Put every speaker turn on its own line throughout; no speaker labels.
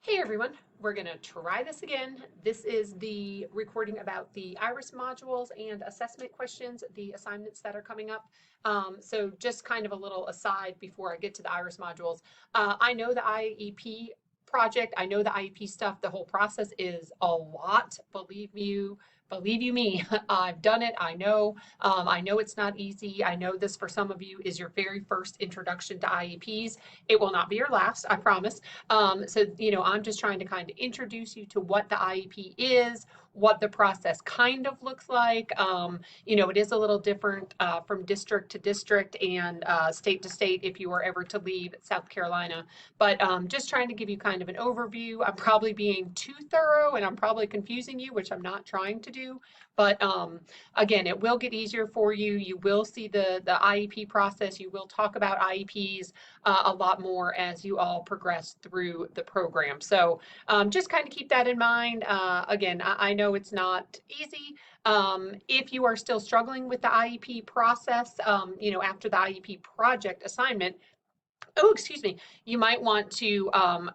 Hey everyone, we're going to try this again. This is the recording about the IRIS modules and assessment questions, the assignments that are coming up. So just kind of a little aside before I get to the IRIS modules. I know the IEP project, I know the IEP stuff, the whole process is a lot, believe you me, I've done it, I know. I know it's not easy. I know this for some of you is your very first introduction to IEPs. It will not be your last, I promise. I'm just trying to kind of introduce you to what the IEP is, what the process kind of looks like. It is a little different from district to district and state to state if you were ever to leave South Carolina. But just trying to give you kind of an overview. I'm probably being too thorough and I'm probably confusing you, which I'm not trying to do. But again, it will get easier for you. You will see the IEP process. You will talk about IEPs a lot more as you all progress through the program. So just kind of keep that in mind. Again, I know it's not easy. If you are still struggling with the IEP process, after the IEP project assignment, oh, excuse me, you might want to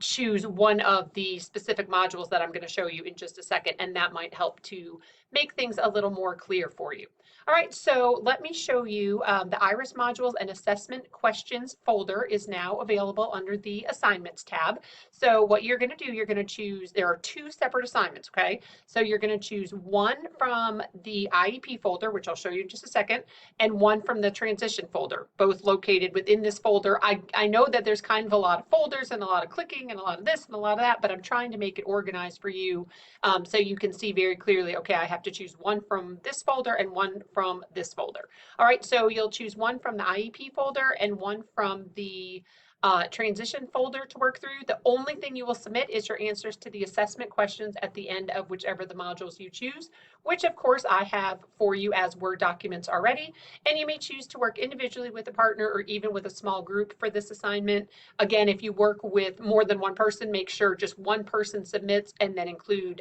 choose one of the specific modules that I'm going to show you in just a second, and that might help to make things a little more clear for you. All right, so let me show you the IRIS modules and assessment questions folder is now available under the assignments tab. So what you're going to do, you're going to choose, there are two separate assignments, okay? So you're going to choose one from the IEP folder, which I'll show you in just a second, and one from the transition folder, both located within this folder. I know that there's kind of a lot of folders and a lot of clicking and a lot of this and a lot of that, but I'm trying to make it organized for you so you can see very clearly, okay, I have to choose one from this folder and one from this folder. All right, so you'll choose one from the IEP folder and one from the transition folder to work through. The only thing you will submit is your answers to the assessment questions at the end of whichever the modules you choose, which of course I have for you as Word documents already. And you may choose to work individually with a partner or even with a small group for this assignment. Again, if you work with more than one person, make sure just one person submits and then include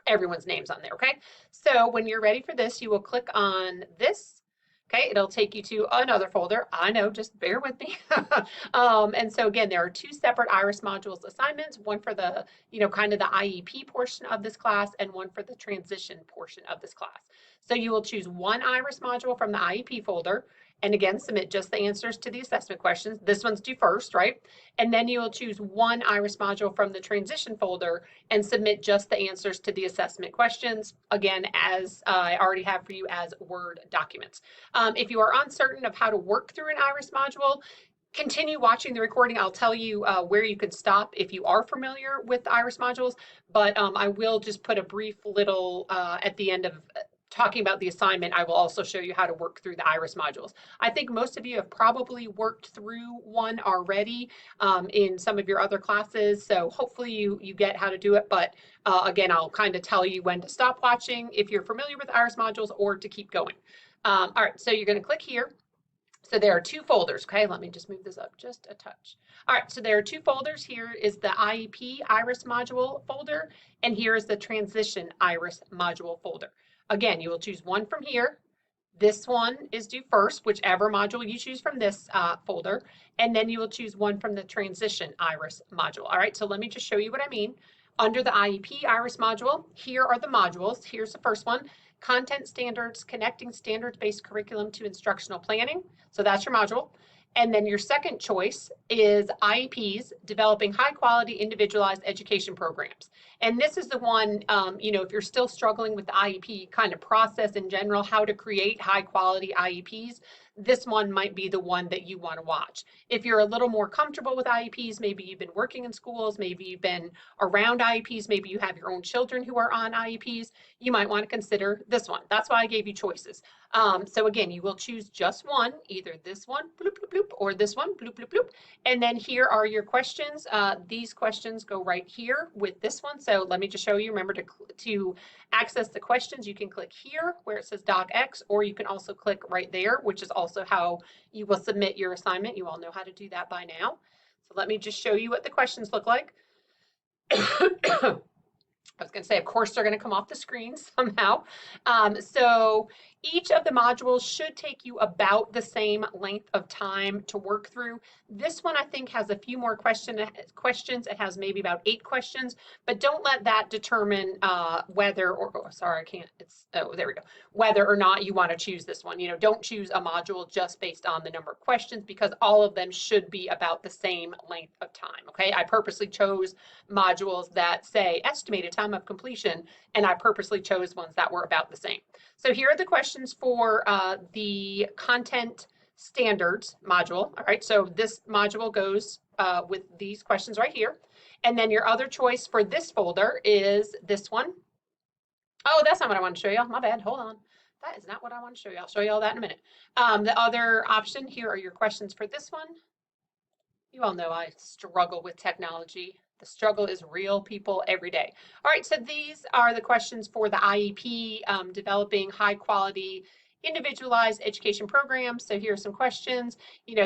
everyone's names on there, okay? So when you're ready for this, you will click on this. Okay, it'll take you to another folder. I know, just bear with me. And so again, there are two separate IRIS modules assignments, one for the, kind of the IEP portion of this class and one for the transition portion of this class. So you will choose one IRIS module from the IEP folder, and again, submit just the answers to the assessment questions. This one's due first, right? And then you will choose one IRIS module from the transition folder and submit just the answers to the assessment questions, again, as I already have for you as Word documents. If you are uncertain of how to work through an IRIS module, continue watching the recording. I'll tell you where you can stop if you are familiar with the IRIS modules, but I will just put a brief little at the end of talking about the assignment. I will also show you how to work through the IRIS modules. I think most of you have probably worked through one already in some of your other classes, so hopefully you get how to do it, but again, I'll kind of tell you when to stop watching if you're familiar with IRIS modules or to keep going. All right, so you're going to click here. So there are two folders, okay? Let me just move this up just a touch. All right, so there are two folders. Here is the IEP IRIS module folder, and here is the transition IRIS module folder. Again, you will choose one from here. This one is due first, whichever module you choose from this folder, and then you will choose one from the transition IRIS module. All right, so let me just show you what I mean. Under the IEP IRIS module, here are the modules. Here's the first one. Content standards, connecting standards-based curriculum to instructional planning. So that's your module. And then your second choice is IEPs, developing high quality individualized education programs. And this is the one, if you're still struggling with the IEP kind of process in general, how to create high quality IEPs, this one might be the one that you want to watch. If you're a little more comfortable with IEPs, maybe you've been working in schools, maybe you've been around IEPs, maybe you have your own children who are on IEPs, you might want to consider this one. That's why I gave you choices. So again, you will choose just one, either this one, bloop, bloop, bloop, or this one, bloop, bloop, bloop. And then here are your questions. These questions go right here with this one. So let me just show you. Remember to access the questions, you can click here where it says docx, or you can also click right there, which is also how you will submit your assignment. You all know how to do that by now. So let me just show you what the questions look like. I was going to say, of course, they're going to come off the screen somehow. So Each of the modules should take you about the same length of time to work through. This one I think has a few more questions. It has maybe about 8 questions, but don't let that determine whether or sorry, I can't. There we go. Whether or not you want to choose this one. Don't choose a module just based on the number of questions because all of them should be about the same length of time. Okay, I purposely chose modules that say estimated time of completion, and I purposely chose ones that were about the same. So here are the questions for the content standards module. All right, so this module goes with these questions right here. And then your other choice for this folder is this one. Oh, that's not what I want to show y'all. My bad. Hold on. That is not what I want to show you. I'll show you all that in a minute. The other option here are your questions for this one. You all know I struggle with technology. The struggle is real, people, every day. All right, so these are the questions for the IEP, developing high quality individualized education programs. So here are some questions.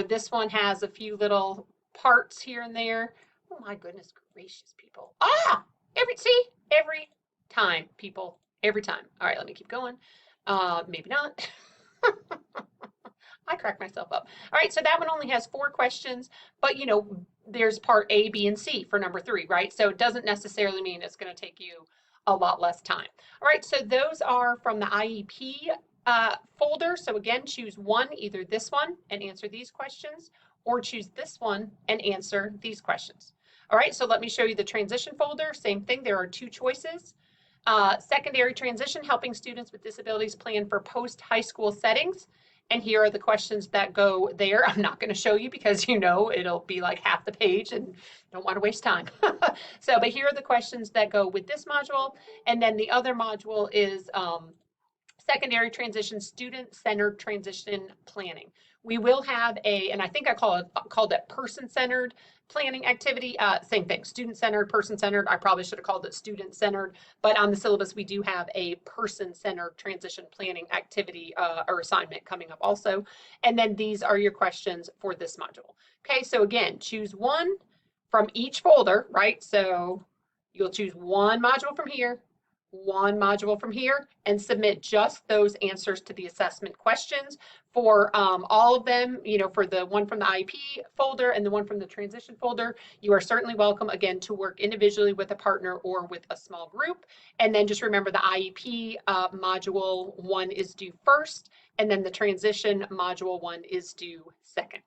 This one has a few little parts here and there. Oh my goodness gracious, people. Every time, people, every time. All right, let me keep going. Maybe not. I crack myself up. All right, so that one only has 4 questions, but there's part A, B, and C for number 3, right? So it doesn't necessarily mean it's going to take you a lot less time. All right, so those are from the IEP folder. So again, choose one, either this one and answer these questions, or choose this one and answer these questions. All right, so let me show you the transition folder. Same thing, there are 2 choices. Secondary transition, helping students with disabilities plan for post-high school settings. And here are the questions that go there. I'm not going to show you because it'll be like half the page and don't want to waste time. But here are the questions that go with this module. And then the other module is secondary transition, student-centered transition planning. We will have and I think I called it person-centered planning activity. Same thing, student-centered, person-centered. I probably should have called it student-centered, but on the syllabus we do have a person-centered transition planning activity or assignment coming up also. And then these are your questions for this module. Okay, so again, choose one from each folder, right? So you'll choose one module from here, one module from here, and submit just those answers to the assessment questions for all of them. For the one from the IEP folder and the one from the transition folder, you are certainly welcome, again, to work individually with a partner or with a small group. And then just remember the IEP module 1 is due first, and then the transition module 1 is due second.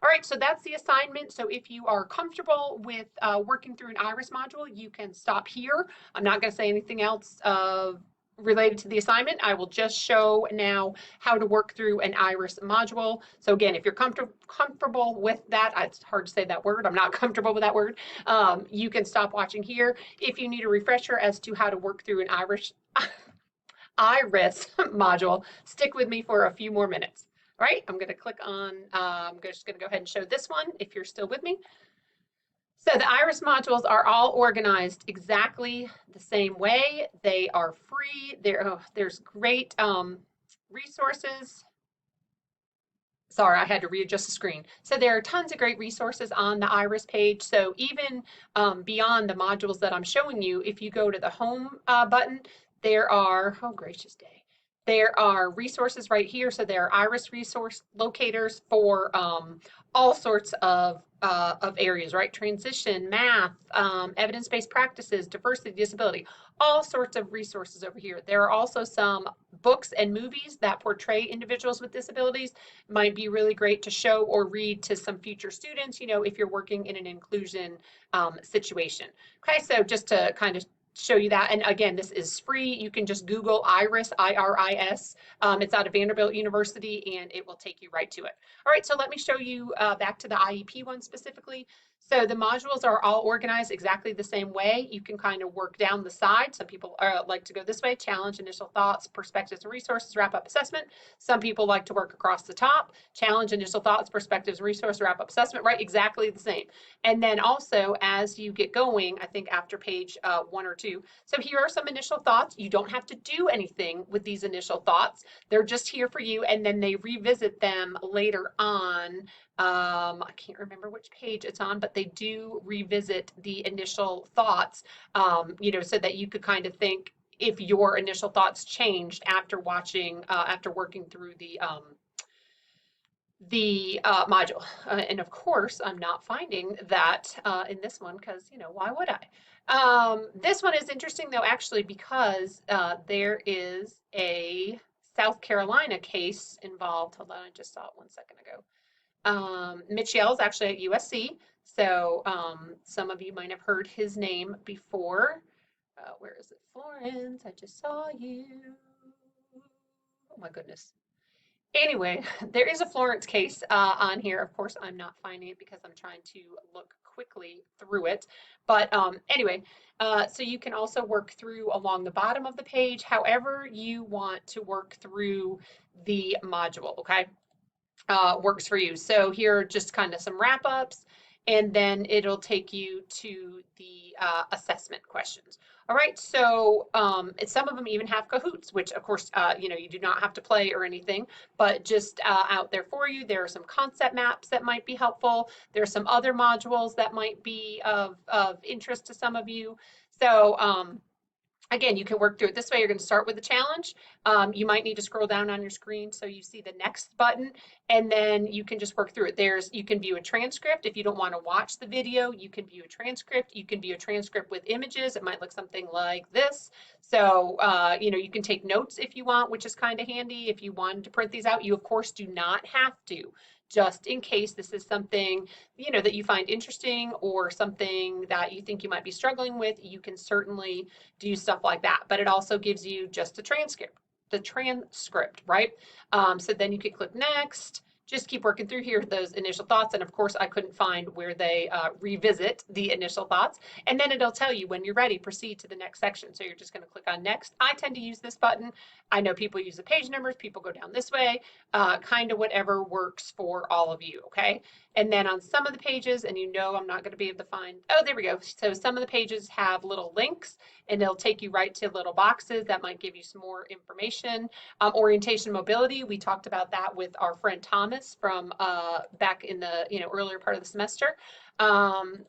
All right, so that's the assignment. So if you are comfortable with working through an IRIS module, you can stop here. I'm not going to say anything else related to the assignment. I will just show now how to work through an IRIS module. So again, if you're comfortable with that, it's hard to say that word. I'm not comfortable with that word. You can stop watching here. If you need a refresher as to how to work through an IRIS module, stick with me for a few more minutes. All right, I'm going to click on, I'm just going to go ahead and show this one if you're still with me. So the IRIS modules are all organized exactly the same way. They are free. There's great resources. Sorry, I had to readjust the screen. So there are tons of great resources on the IRIS page. So even beyond the modules that I'm showing you, if you go to the home button, there are, oh gracious day, there are resources right here. So there are IRIS resource locators for all sorts of areas, right? Transition, math, evidence-based practices, diversity, disability, all sorts of resources over here. There are also some books and movies that portray individuals with disabilities. Might be really great to show or read to some future students, if you're working in an inclusion situation. Okay, so just to kind of show you that. And again, this is free. You can just Google IRIS, I-R-I-S. It's out of Vanderbilt University, and it will take you right to it. All right, so let me show you back to the IEP one specifically. So the modules are all organized exactly the same way. You can kind of work down the side. Some people like to go this way: challenge, initial thoughts, perspectives and resources, wrap up assessment. Some people like to work across the top: challenge, initial thoughts, perspectives, resource, wrap up assessment, right? Exactly the same. And then also as you get going, I think after page 1 or 2. So here are some initial thoughts. You don't have to do anything with these initial thoughts. They're just here for you, and then they revisit them later on. I can't remember which page it's on, but they do revisit the initial thoughts, so that you could kind of think if your initial thoughts changed after watching, after working through the module. And of course, I'm not finding that in this one because, why would I? This one is interesting though, actually, because there is a South Carolina case involved. Hold on, I just saw it 1 second ago. Mitch Yell is actually at USC, so some of you might have heard his name before. Where is it? Florence, I just saw you. Oh my goodness. Anyway, there is a Florence case on here. Of course, I'm not finding it because I'm trying to look quickly through it. But anyway, so you can also work through along the bottom of the page, however you want to work through the module, okay? Works for you. So here are just kind of some wrap ups, and then it'll take you to the assessment questions. All right, so some of them even have Kahoots, which of course, you do not have to play or anything, but just out there for you. There are some concept maps that might be helpful. There are some other modules that might be of interest to some of you. So again, you can work through it this way. You're going to start with the challenge. You might need to scroll down on your screen so you see the next button, and then you can just work through it. You can view a transcript. If you don't want to watch the video, you can view a transcript. You can view a transcript with images. It might look something like this. So, you can take notes if you want, which is kind of handy. If you wanted to print these out, you of course do not have to. Just in case this is something, that you find interesting or something that you think you might be struggling with, you can certainly do stuff like that. But it also gives you just the transcript, right? So then you could click next, just keep working through here those initial thoughts. And of course, I couldn't find where they revisit the initial thoughts. And then it'll tell you when you're ready, proceed to the next section. So you're just going to click on next. I tend to use this button. I know people use the page numbers, people go down this way, kind of whatever works for all of you, okay? And then on some of the pages, and I'm not going to be able to find, oh, there we go. So some of the pages have little links, and it'll take you right to little boxes that might give you some more information. Orientation mobility, we talked about that with our friend Thomas from back in the earlier part of the semester.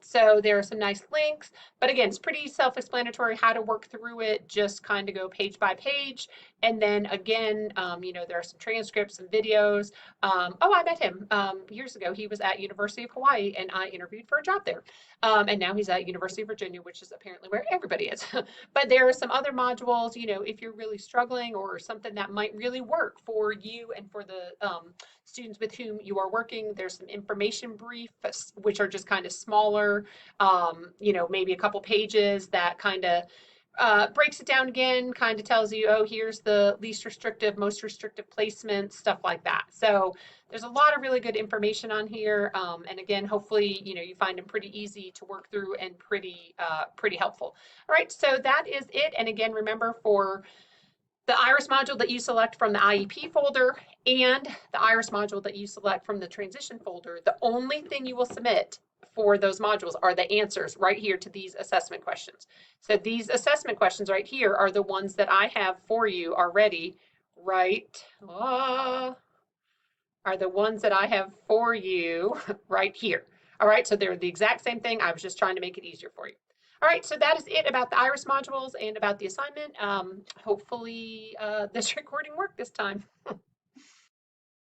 So there are some nice links, but again, it's pretty self-explanatory how to work through it. Just kind of go page by page. And then again, there are some transcripts and videos. I met him years ago. He was at University of Hawaii, and I interviewed for a job there. And now he's at University of Virginia, which is apparently where everybody is. But there are some other modules, if you're really struggling or something that might really work for you and for the students with whom you are working. There's some information briefs, which are just kind of smaller, maybe a couple pages that kind of breaks it down again, kind of tells you, oh, here's the least restrictive, most restrictive placements, stuff like that. So there's a lot of really good information on here. And again, hopefully, you find them pretty easy to work through and pretty helpful. All right, so that is it. And again, remember, for the IRIS module that you select from the IEP folder and the IRIS module that you select from the transition folder, the only thing you will submit for those modules are the answers right here to these assessment questions. So these assessment questions right here are the ones that I have for you already, right? Are the ones that I have for you right here. All right, so they're the exact same thing. I was just trying to make it easier for you. All right, so that is it about the IRIS modules and about the assignment. Hopefully this recording worked this time.